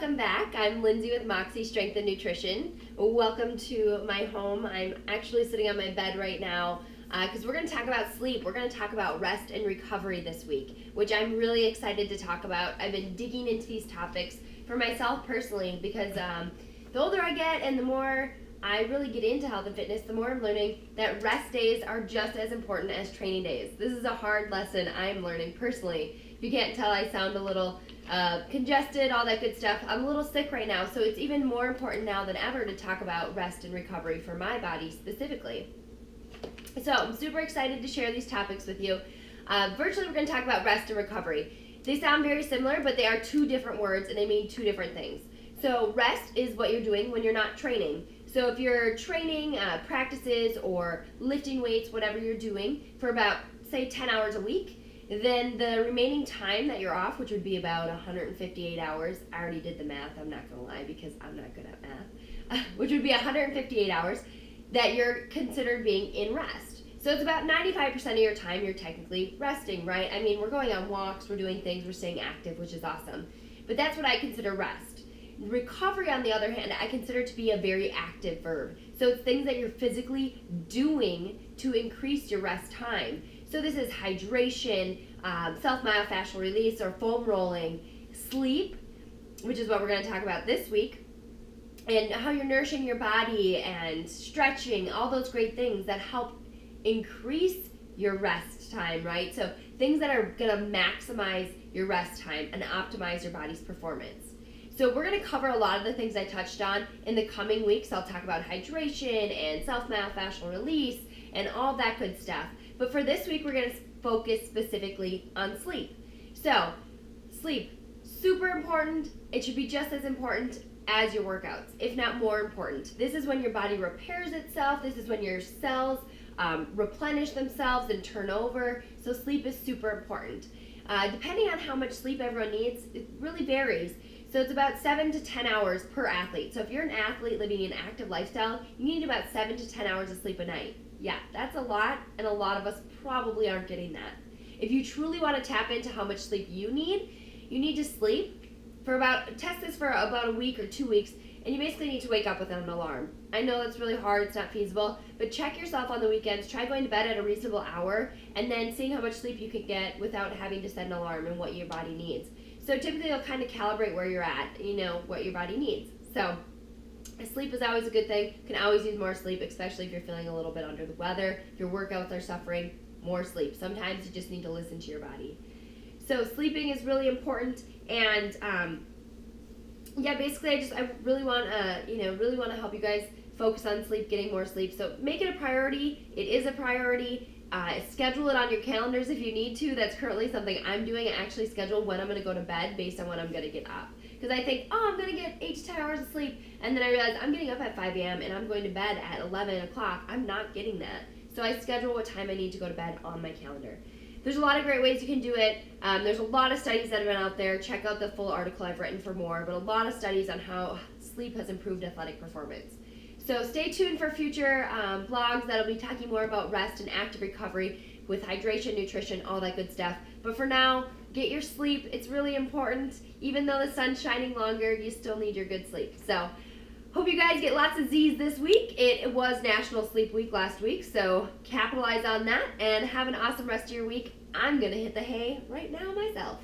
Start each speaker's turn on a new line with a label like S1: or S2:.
S1: welcome back. I'm Lindsay with Moxiestrong and Nutrition. Welcome to my home. I'm actually sitting on my bed right now because we're going to talk about sleep. We're going to talk about rest and recovery this week, which I'm really excited to talk about. I've been digging into these topics for myself personally because the older I get and the more I really get into health and fitness, the more I'm learning that rest days are just as important as training days. This is a hard lesson I'm learning personally. If you can't tell, I sound a little congested, all that good stuff. I'm a little sick right now, so it's even more important now than ever to talk about rest and recovery for my body specifically. So I'm super excited to share these topics with you. Virtually, we're going to talk about rest and recovery. They sound very similar, but they are two different words and they mean two different things. So rest is what you're doing when you're not training. So if you're training practices or lifting weights, whatever you're doing, for about, say, 10 hours a week, then the remaining time that you're off, which would be about 158 hours, I already did the math, I'm not going to lie because I'm not good at math, which would be 158 hours that you're considered being in rest. So it's about 95% of your time you're technically resting, right? I mean, we're going on walks, we're doing things, we're staying active, which is awesome. But that's what I consider rest. Recovery, on the other hand, I consider to be a very active verb. So it's things that you're physically doing to increase your rest time. So this is hydration, self-myofascial release or foam rolling, sleep, which is what we're going to talk about this week, and how you're nourishing your body and stretching, all those great things that help increase your rest time, right? So things that are going to maximize your rest time and optimize your body's performance. So we're going to cover a lot of the things I touched on in the coming weeks. I'll talk about hydration and self-myofascial release and all that good stuff. But for this week, we're going to focus specifically on sleep. So sleep, super important. It should be just as important as your workouts, if not more important. This is when your body repairs itself. This is when your cells replenish themselves and turn over. So sleep is super important. Depending on how much sleep everyone needs, it really varies. So it's about 7 to 10 hours per athlete. So if you're an athlete living an active lifestyle, you need about 7 to 10 hours of sleep a night. Yeah, that's a lot, and a lot of us probably aren't getting that. If you truly want to tap into how much sleep you need to sleep for test this for about a week or 2 weeks, and you basically need to wake up with an alarm. I know that's really hard, it's not feasible, but check yourself on the weekends, try going to bed at a reasonable hour, and then seeing how much sleep you can get without having to set an alarm and what your body needs. So typically you'll kind of calibrate where you're at, what your body needs. So sleep is always a good thing. You can always use more sleep, especially if you're feeling a little bit under the weather. If your workouts are suffering, more sleep. Sometimes you just need to listen to your body. So sleeping is really important, and basically I really want to help you guys focus on sleep, getting more sleep. So make it a priority. It is a priority. Schedule it on your calendars if you need to. That's currently something I'm doing. I actually schedule when I'm going to go to bed based on when I'm going to get up. Because I think, I'm going to get 8 to 10 hours of sleep. And then I realize I'm getting up at 5 a.m. and I'm going to bed at 11 o'clock. I'm not getting that. So I schedule what time I need to go to bed on my calendar. There's a lot of great ways you can do it. There's a lot of studies that have been out there. Check out the full article I've written for more. But a lot of studies on how sleep has improved athletic performance. So stay tuned for future blogs that'll be talking more about rest and active recovery with hydration, nutrition, all that good stuff. But for now, get your sleep. It's really important. Even though the sun's shining longer, you still need your good sleep. So hope you guys get lots of Z's this week. It was National Sleep Week last week, so capitalize on that and have an awesome rest of your week. I'm going to hit the hay right now myself.